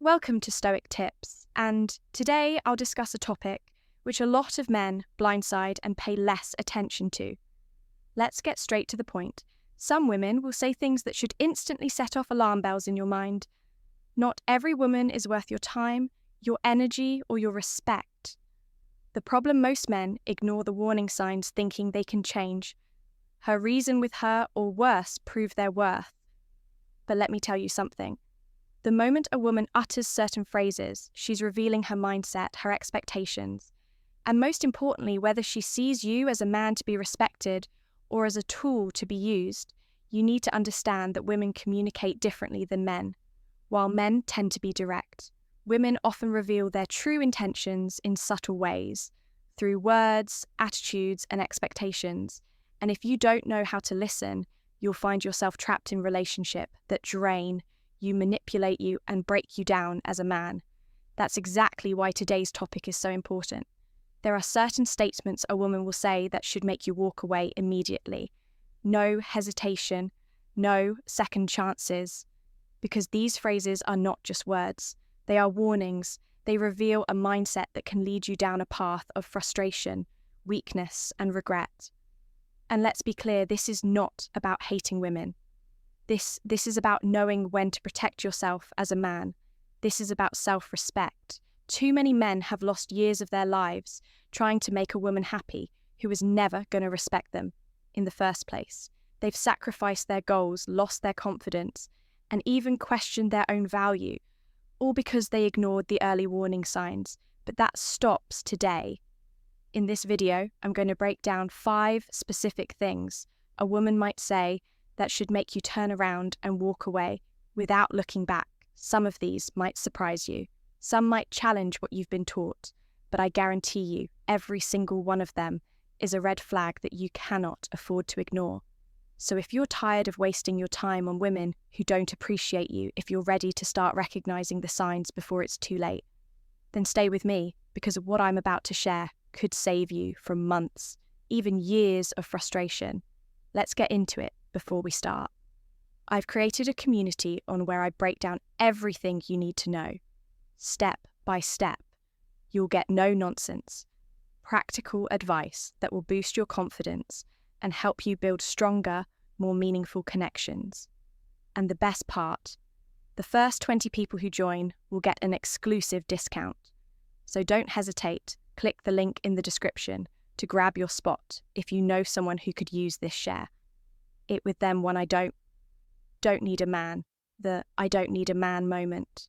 Welcome to Stoic Tips, and today I'll discuss a topic which a lot of men blindside and pay less attention to. Let's get straight to the point. Some women will say things that should instantly set off alarm bells in your mind. Not every woman is worth your time, your energy, or your respect. The problem: most men ignore the warning signs thinking they can change. Her reason with her, or worse, prove their worth. But let me tell you something. The moment a woman utters certain phrases, she's revealing her mindset, her expectations, and most importantly, whether she sees you as a man to be respected or as a tool to be used. You need to understand that women communicate differently than men. While men tend to be direct, women often reveal their true intentions in subtle ways, through words, attitudes, and expectations. And if you don't know how to listen, you'll find yourself trapped in relationships that drain you, manipulate you, and break you down as a man. That's exactly why today's topic is so important. There are certain statements a woman will say that should make you walk away immediately. No hesitation, no second chances, because these phrases are not just words. They are warnings. They reveal a mindset that can lead you down a path of frustration, weakness, and regret. And let's be clear, this is not about hating women. This is about knowing when to protect yourself as a man. This is about self-respect. Too many men have lost years of their lives trying to make a woman happy who was never going to respect them in the first place. They've sacrificed their goals, lost their confidence, and even questioned their own value, all because they ignored the early warning signs. But that stops today. In this video, I'm going to break down 5 specific things a woman might say that should make you turn around and walk away without looking back. Some of these might surprise you. Some might challenge what you've been taught, but I guarantee you, every single one of them is a red flag that you cannot afford to ignore. So if you're tired of wasting your time on women who don't appreciate you, if you're ready to start recognizing the signs before it's too late, then stay with me, because what I'm about to share could save you from months, even years of frustration. Let's get into it. Before we start, I've created a community on where I break down everything you need to know, step by step. You'll get no nonsense, practical advice that will boost your confidence and help you build stronger, more meaningful connections. And the best part, the first 20 people who join will get an exclusive discount. So don't hesitate, click the link in the description to grab your spot if you know someone who could use this share. It with them when I don't need a man, the I don't need a man moment.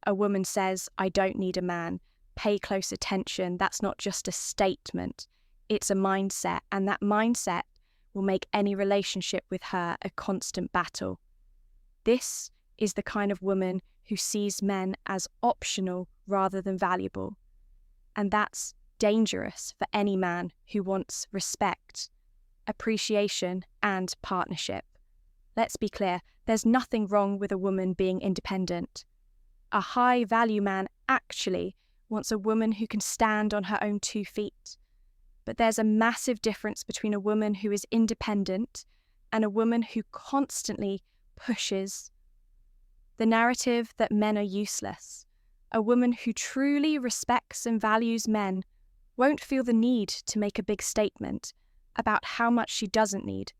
A woman says, I don't need a man. Pay close attention. That's not just a statement. It's a mindset, and that mindset will make any relationship with her a constant battle. This is the kind of woman who sees men as optional rather than valuable. And that's dangerous for any man who wants respect, appreciation, and partnership. Let's be clear, there's nothing wrong with a woman being independent. A high-value man actually wants a woman who can stand on her own 2 feet. But there's a massive difference between a woman who is independent and a woman who constantly pushes the narrative that men are useless. A woman who truly respects and values men won't feel the need to make a big statement about how much she doesn't need.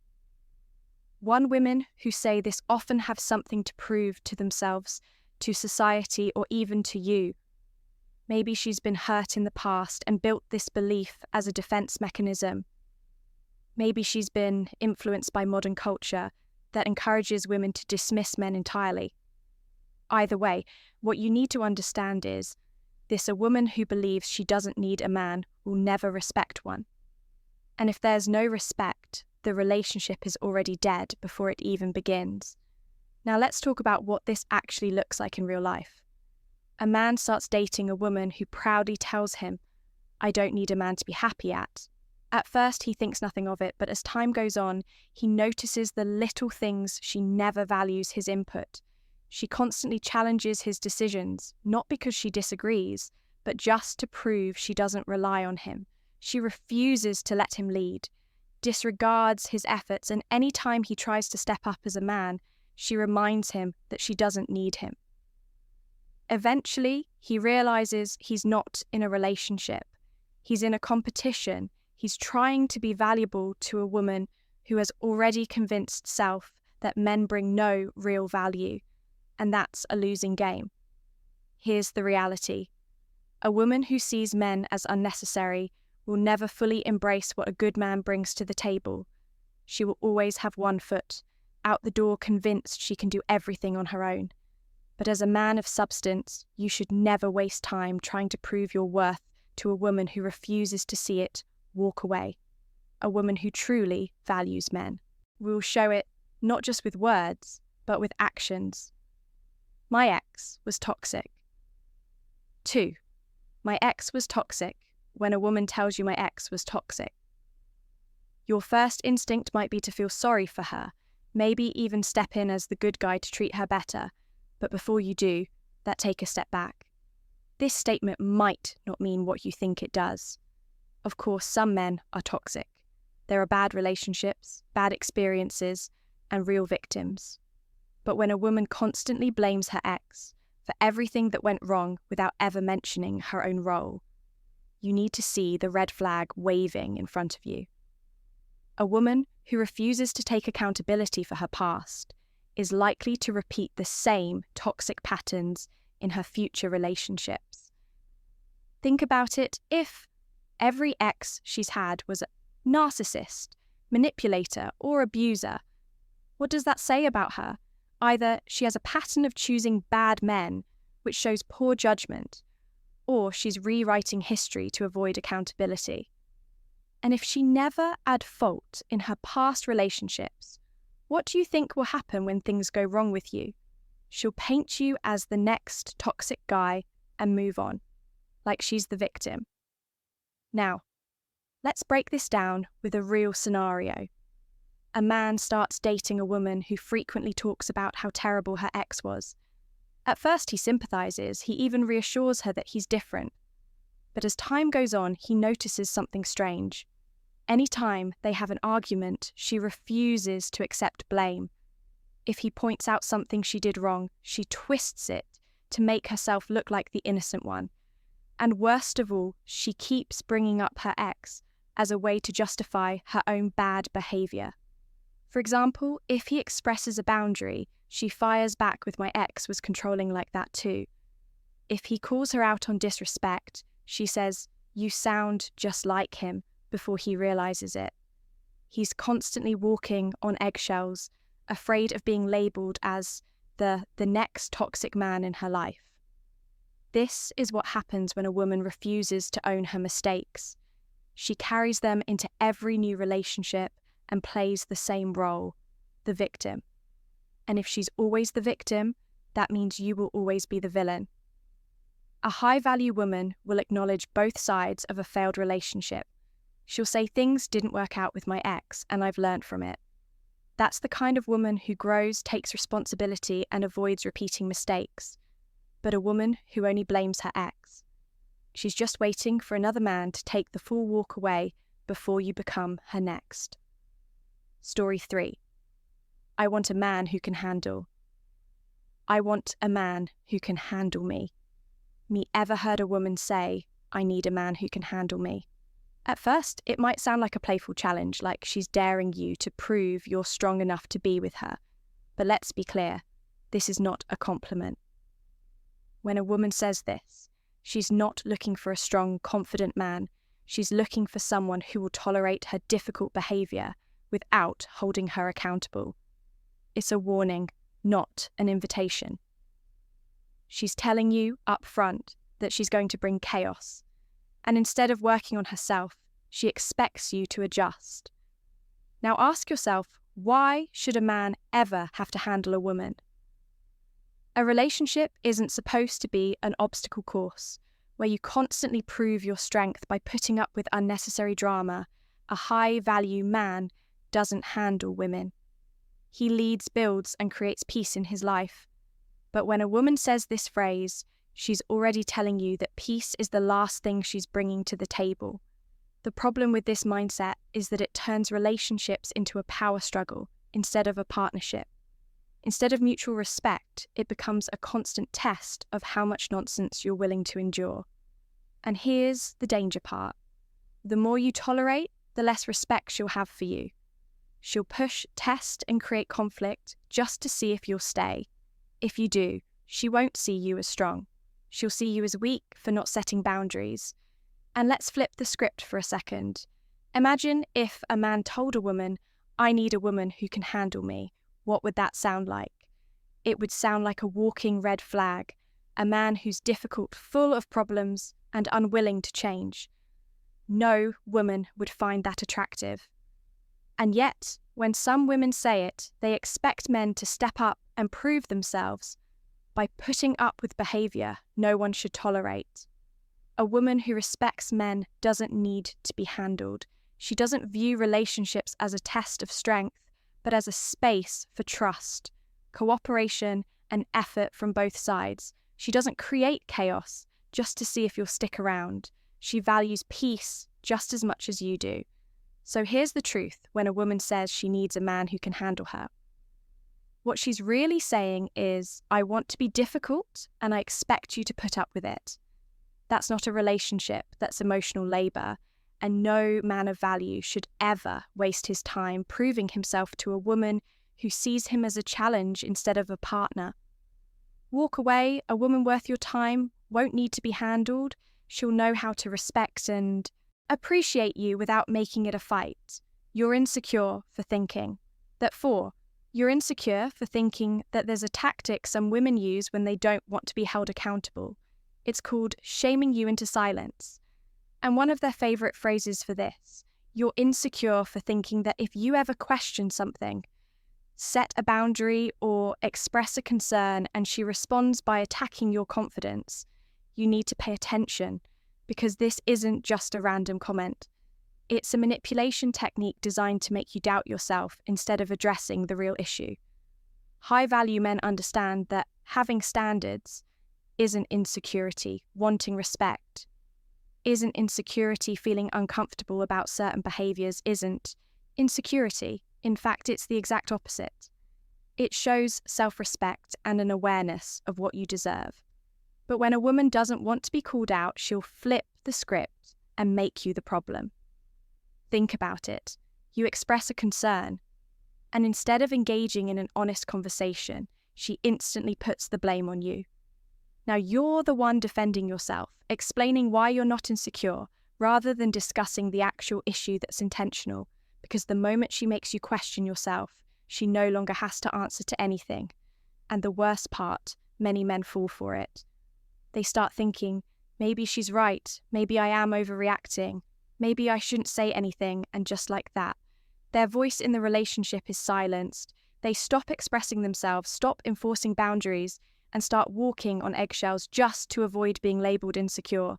Women who say this often have something to prove to themselves, to society, or even to you. Maybe she's been hurt in the past and built this belief as a defense mechanism. Maybe she's been influenced by modern culture that encourages women to dismiss men entirely. Either way, what you need to understand is a woman who believes she doesn't need a man will never respect one. And if there's no respect, the relationship is already dead before it even begins. Now let's talk about what this actually looks like in real life. A man starts dating a woman who proudly tells him, I don't need a man to be happy at. At first he thinks nothing of it, but as time goes on, he notices the little things she never values his input. She constantly challenges his decisions, not because she disagrees, but just to prove she doesn't rely on him. She refuses to let him lead, disregards his efforts, and any time he tries to step up as a man, she reminds him that she doesn't need him. Eventually, he realizes he's not in a relationship. He's in a competition. He's trying to be valuable to a woman who has already convinced self that men bring no real value, and that's a losing game. Here's the reality. A woman who sees men as unnecessary will never fully embrace what a good man brings to the table. She will always have one foot out the door, convinced she can do everything on her own. But as a man of substance, you should never waste time trying to prove your worth to a woman who refuses to see it walk away. A woman who truly values men. We will show it not just with words, but with actions. My ex was toxic. 2. My ex was toxic. When a woman tells you my ex was toxic, your first instinct might be to feel sorry for her, maybe even step in as the good guy to treat her better. But before you do, take a step back. This statement might not mean what you think it does. Of course, some men are toxic. There are bad relationships, bad experiences, and real victims. But when a woman constantly blames her ex for everything that went wrong without ever mentioning her own role, you need to see the red flag waving in front of you. A woman who refuses to take accountability for her past is likely to repeat the same toxic patterns in her future relationships. Think about it. If every ex she's had was a narcissist, manipulator, or abuser, what does that say about her? Either she has a pattern of choosing bad men, which shows poor judgment, or she's rewriting history to avoid accountability. And if she never had fault in her past relationships, what do you think will happen when things go wrong with you? She'll paint you as the next toxic guy and move on, like she's the victim. Now, let's break this down with a real scenario. A man starts dating a woman who frequently talks about how terrible her ex was. At first he sympathizes, he even reassures her that he's different. But as time goes on, he notices something strange. Anytime they have an argument, she refuses to accept blame. If he points out something she did wrong, she twists it to make herself look like the innocent one. And worst of all, she keeps bringing up her ex as a way to justify her own bad behavior. For example, if he expresses a boundary, she fires back with "my ex was controlling like that too." If he calls her out on disrespect, she says, "You sound just like him," before he realizes it. He's constantly walking on eggshells, afraid of being labeled as the next toxic man in her life. This is what happens when a woman refuses to own her mistakes. She carries them into every new relationship and plays the same role, the victim. And if she's always the victim, that means you will always be the villain. A high-value woman will acknowledge both sides of a failed relationship. She'll say things didn't work out with my ex and I've learned from it. That's the kind of woman who grows, takes responsibility and avoids repeating mistakes. But a woman who only blames her ex, she's just waiting for another man to take the full walk away before you become her next. Story 3. I want a man who can handle. I want a man who can handle me. Me ever heard a woman say, "I need a man who can handle me"? At first, it might sound like a playful challenge, like she's daring you to prove you're strong enough to be with her. But let's be clear, this is not a compliment. When a woman says this, she's not looking for a strong, confident man. She's looking for someone who will tolerate her difficult behavior without holding her accountable. It's a warning, not an invitation. She's telling you up front that she's going to bring chaos. And instead of working on herself, she expects you to adjust. Now ask yourself, why should a man ever have to handle a woman? A relationship isn't supposed to be an obstacle course where you constantly prove your strength by putting up with unnecessary drama. A high-value man doesn't handle women. He leads, builds, and creates peace in his life. But when a woman says this phrase, she's already telling you that peace is the last thing she's bringing to the table. The problem with this mindset is that it turns relationships into a power struggle instead of a partnership. Instead of mutual respect, it becomes a constant test of how much nonsense you're willing to endure. And here's the danger part. The more you tolerate, the less respect she'll have for you. She'll push, test, and create conflict just to see if you'll stay. If you do, she won't see you as strong. She'll see you as weak for not setting boundaries. And let's flip the script for a second. Imagine if a man told a woman, "I need a woman who can handle me." What would that sound like? It would sound like a walking red flag, a man who's difficult, full of problems, and unwilling to change. No woman would find that attractive. And yet, when some women say it, they expect men to step up and prove themselves by putting up with behaviour no one should tolerate. A woman who respects men doesn't need to be handled. She doesn't view relationships as a test of strength, but as a space for trust, cooperation, and effort from both sides. She doesn't create chaos just to see if you'll stick around. She values peace just as much as you do. So here's the truth when a woman says she needs a man who can handle her. What she's really saying is, I want to be difficult and I expect you to put up with it. That's not a relationship, that's emotional labour, and no man of value should ever waste his time proving himself to a woman who sees him as a challenge instead of a partner. Walk away. A woman worth your time won't need to be handled. She'll know how to respect and appreciate you without making it a fight. You're insecure for thinking that you're insecure for thinking that there's a tactic some women use when they don't want to be held accountable. It's called shaming you into silence. And one of their favourite phrases for this, you're insecure for thinking that if you ever question something, set a boundary or express a concern and she responds by attacking your confidence, you need to pay attention because this isn't just a random comment. It's a manipulation technique designed to make you doubt yourself instead of addressing the real issue. High-value men understand that having standards isn't insecurity, wanting respect, isn't insecurity, feeling uncomfortable about certain behaviours isn't insecurity. In fact, it's the exact opposite. It shows self-respect and an awareness of what you deserve. But when a woman doesn't want to be called out, she'll flip the script and make you the problem. Think about it. You express a concern, and instead of engaging in an honest conversation, she instantly puts the blame on you. Now you're the one defending yourself, explaining why you're not insecure, rather than discussing the actual issue that's intentional, because the moment she makes you question yourself, she no longer has to answer to anything. And the worst part, many men fall for it. They start thinking, maybe she's right, maybe I am overreacting, maybe I shouldn't say anything, and just like that, their voice in the relationship is silenced. They stop expressing themselves, stop enforcing boundaries, and start walking on eggshells just to avoid being labelled insecure.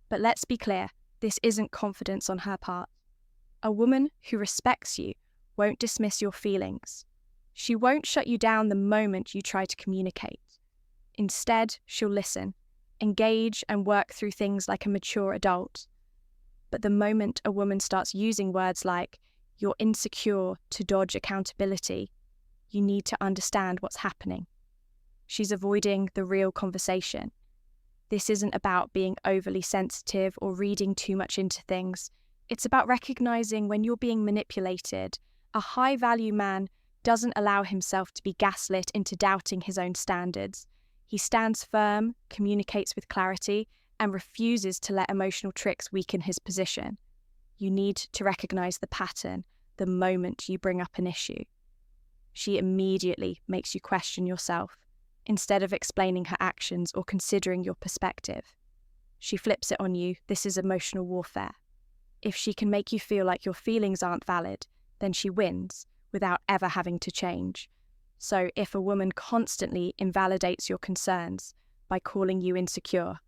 But let's be clear, this isn't confidence on her part. A woman who respects you won't dismiss your feelings. She won't shut you down the moment you try to communicate. Instead, she'll listen, engage, and work through things like a mature adult. But the moment a woman starts using words like, you're insecure, to dodge accountability, you need to understand what's happening. She's avoiding the real conversation. This isn't about being overly sensitive or reading too much into things. It's about recognizing when you're being manipulated. A high-value man doesn't allow himself to be gaslit into doubting his own standards. He stands firm, communicates with clarity, and refuses to let emotional tricks weaken his position. You need to recognize the pattern the moment you bring up an issue. She immediately makes you question yourself, instead of explaining her actions or considering your perspective. She flips it on you. This is emotional warfare. If she can make you feel like your feelings aren't valid, then she wins without ever having to change. So if a woman constantly invalidates your concerns by calling you insecure,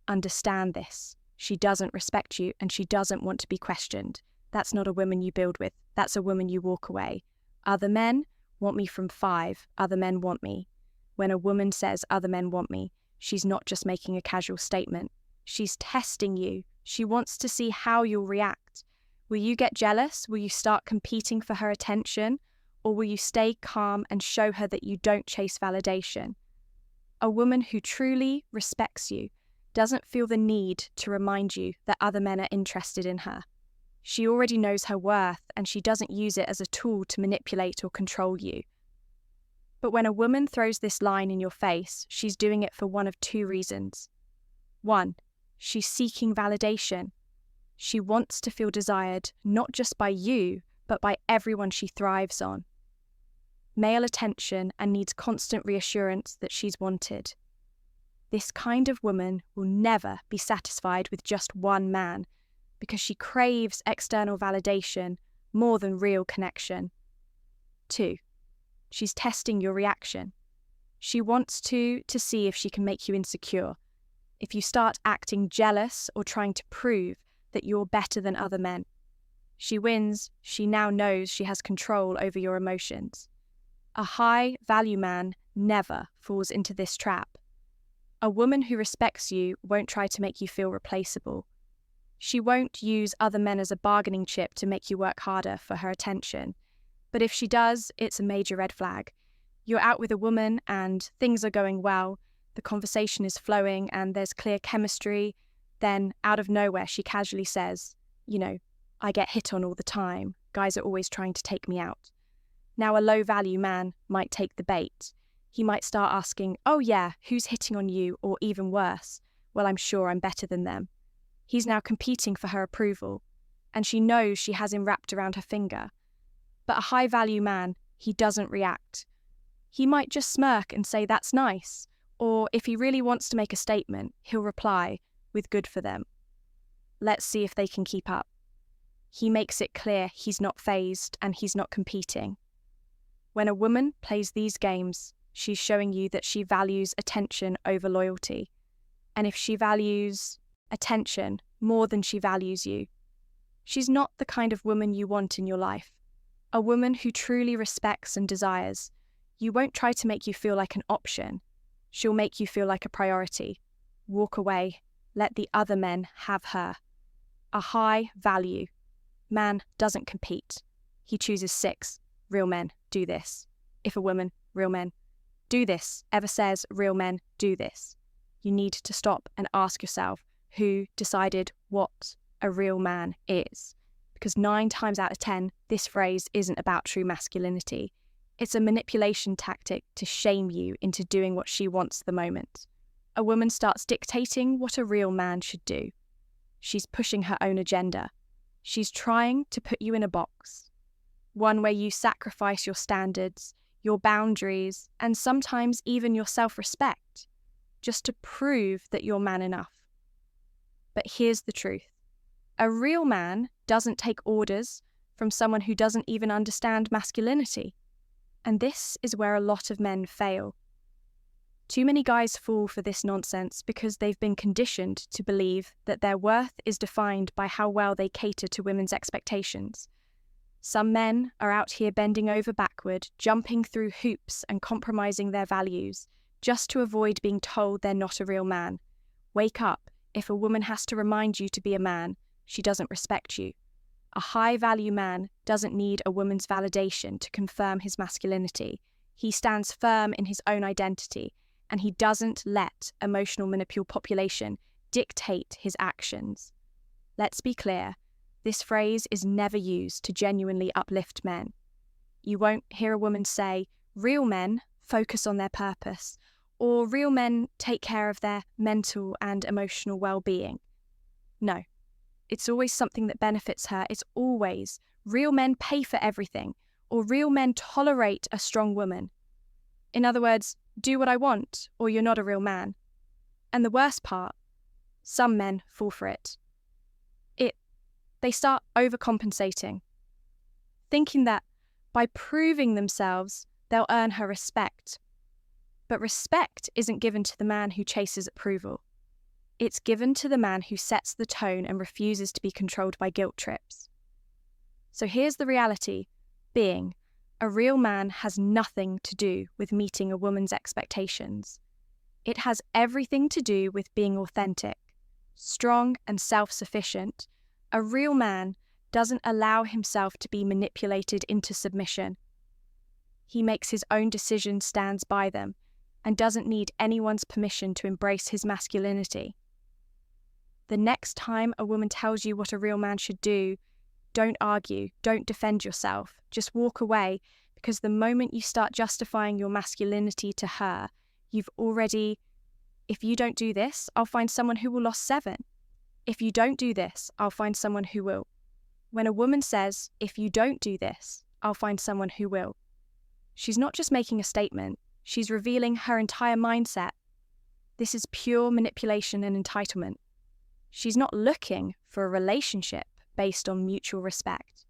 understand this. She doesn't respect you and she doesn't want to be questioned. That's not a woman you build with. That's a woman you walk away. Other men want me from 5. Other men want me. When a woman says other men want me, she's not just making a casual statement. She's testing you. She wants to see how you'll react. Will you get jealous? Will you start competing for her attention? or will you stay calm and show her that you don't chase validation? A woman who truly respects you doesn't feel the need to remind you that other men are interested in her. She already knows her worth, and she doesn't use it as a tool to manipulate or control you. But when a woman throws this line in your face, she's doing it for one of two reasons. One, she's seeking validation. She wants to feel desired not just by you, but by everyone she thrives on. Male attention and needs constant reassurance that she's wanted. This kind of woman will never be satisfied with just one man because she craves external validation more than real connection. 2, she's testing your reaction. She wants to see if she can make you insecure, if you start acting jealous or trying to prove that you're better than other men. She wins, she now knows she has control over your emotions. A high-value man never falls into this trap. A woman who respects you won't try to make you feel replaceable. She won't use other men as a bargaining chip to make you work harder for her attention. But if she does, it's a major red flag. You're out with a woman and things are going well, the conversation is flowing and there's clear chemistry, then out of nowhere she casually says, I get hit on all the time. Guys are always trying to take me out. Now a low-value man might take the bait. He might start asking, oh yeah, who's hitting on you? Or even worse, well, I'm sure I'm better than them. He's now competing for her approval, and she knows she has him wrapped around her finger. But a high-value man, he doesn't react. He might just smirk and say that's nice, or if he really wants to make a statement, he'll reply with good for them. Let's see if they can keep up. He makes it clear he's not fazed and he's not competing. When a woman plays these games, she's showing you that she values attention over loyalty. And if she values attention more than she values you, she's not the kind of woman you want in your life. A woman who truly respects and desires. You won't try to make you feel like an option. She'll make you feel like a priority. Walk away. Let the other men have her. A high value man doesn't compete. He chooses 6. Real men do this. If a woman, real men, do this, ever says real men do this, you need to stop and ask yourself who decided what a real man is. Because 9 times out of 10, this phrase isn't about true masculinity. It's a manipulation tactic to shame you into doing what she wants the moment. A woman starts dictating what a real man should do. She's pushing her own agenda. She's trying to put you in a box. One where you sacrifice your standards, your boundaries, and sometimes even your self-respect, just to prove that you're man enough. But here's the truth. A real man doesn't take orders from someone who doesn't even understand masculinity. And this is where a lot of men fail. Too many guys fall for this nonsense because they've been conditioned to believe that their worth is defined by how well they cater to women's expectations. Some men are out here bending over backward, jumping through hoops and compromising their values, just to avoid being told they're not a real man. Wake up. If a woman has to remind you to be a man, she doesn't respect you. A high-value man doesn't need a woman's validation to confirm his masculinity. He stands firm in his own identity, and he doesn't let emotional manipulation dictate his actions. Let's be clear, this phrase is never used to genuinely uplift men. You won't hear a woman say, real men focus on their purpose, or real men take care of their mental and emotional well-being. No, it's always something that benefits her. It's always, real men pay for everything, or real men tolerate a strong woman. In other words, do what I want, or you're not a real man. And the worst part, some men fall for it. They start overcompensating, thinking that by proving themselves, they'll earn her respect. But respect isn't given to the man who chases approval. It's given to the man who sets the tone and refuses to be controlled by guilt trips. So here's the reality. Being a real man has nothing to do with meeting a woman's expectations. It has everything to do with being authentic, strong and self-sufficient. A real man doesn't allow himself to be manipulated into submission. He makes his own decisions, stands by them, and doesn't need anyone's permission to embrace his masculinity. The next time a woman tells you what a real man should do, don't argue, don't defend yourself, just walk away, because the moment you start justifying your masculinity to her, you've already, if you don't do this, I'll find someone who will lost 7. If you don't do this, I'll find someone who will. When a woman says, if you don't do this, I'll find someone who will, she's not just making a statement, she's revealing her entire mindset. This is pure manipulation and entitlement. She's not looking for a relationship based on mutual respect.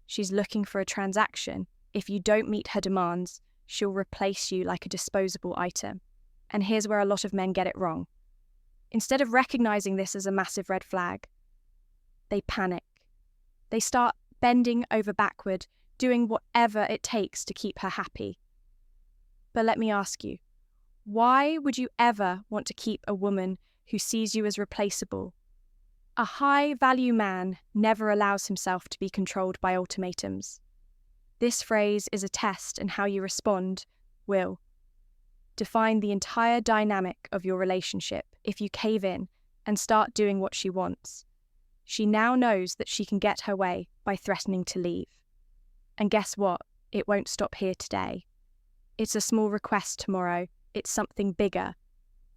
She's looking for a transaction. If you don't meet her demands, she'll replace you like a disposable item. And here's where a lot of men get it wrong. Instead of recognizing this as a massive red flag, they panic. They start bending over backward, doing whatever it takes to keep her happy. But let me ask you, why would you ever want to keep a woman who sees you as replaceable? A high-value man never allows himself to be controlled by ultimatums. This phrase is a test, and how you respond will define the entire dynamic of your relationship if you cave in and start doing what she wants. She now knows that she can get her way by threatening to leave. And guess what? It won't stop here today. It's a small request tomorrow. It's something bigger.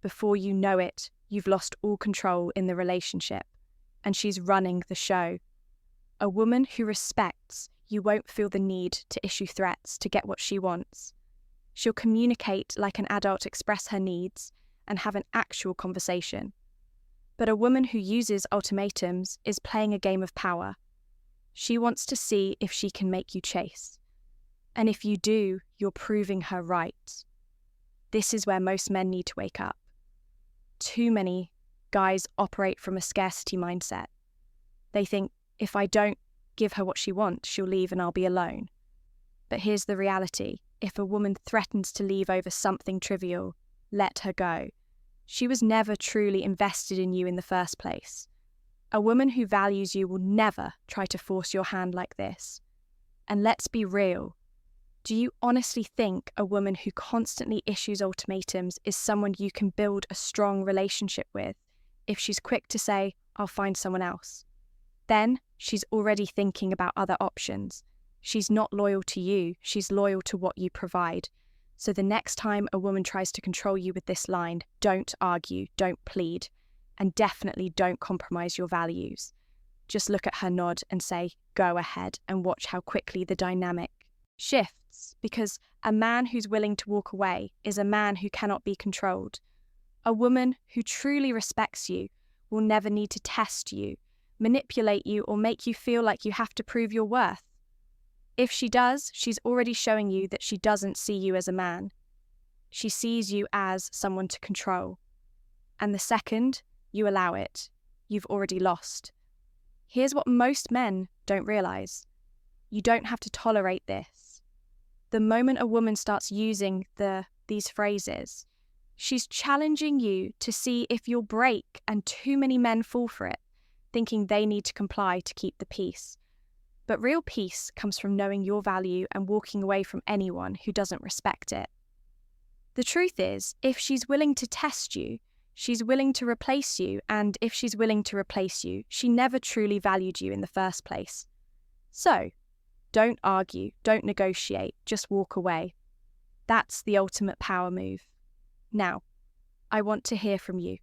Before you know it, you've lost all control in the relationship, and she's running the show. A woman who respects you won't feel the need to issue threats to get what she wants. She'll communicate like an adult, express her needs, and have an actual conversation. But a woman who uses ultimatums is playing a game of power. She wants to see if she can make you chase. And if you do, you're proving her right. This is where most men need to wake up. Too many guys operate from a scarcity mindset. They think, if I don't give her what she wants, she'll leave and I'll be alone. But here's the reality. If a woman threatens to leave over something trivial, let her go. She was never truly invested in you in the first place. A woman who values you will never try to force your hand like this. And let's be real. Do you honestly think a woman who constantly issues ultimatums is someone you can build a strong relationship with if she's quick to say, I'll find someone else? Then she's already thinking about other options. She's not loyal to you, she's loyal to what you provide. So the next time a woman tries to control you with this line, don't argue, don't plead, and definitely don't compromise your values. Just look at her nod and say, go ahead, and watch how quickly the dynamic shifts, because a man who's willing to walk away is a man who cannot be controlled. A woman who truly respects you will never need to test you, manipulate you, or make you feel like you have to prove your worth. If she does, she's already showing you that she doesn't see you as a man. She sees you as someone to control. And the second you allow it, you've already lost. Here's what most men don't realize. You don't have to tolerate this. The moment a woman starts using these phrases, she's challenging you to see if you'll break, and too many men fall for it, thinking they need to comply to keep the peace. But real peace comes from knowing your value and walking away from anyone who doesn't respect it. The truth is, if she's willing to test you, she's willing to replace you, and if she's willing to replace you, she never truly valued you in the first place. So, don't argue, don't negotiate, just walk away. That's the ultimate power move. Now, I want to hear from you.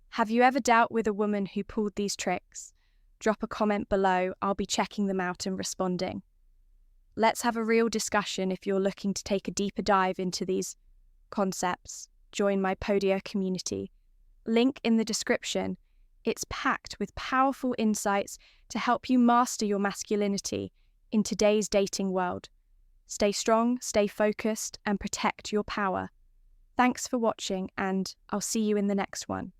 Have you ever dealt with a woman who pulled these tricks? Drop a comment below, I'll be checking them out and responding. Let's have a real discussion if you're looking to take a deeper dive into these concepts. Join my Podia community. Link in the description. It's packed with powerful insights to help you master your masculinity in today's dating world. Stay strong, stay focused, and protect your power. Thanks for watching, and I'll see you in the next one.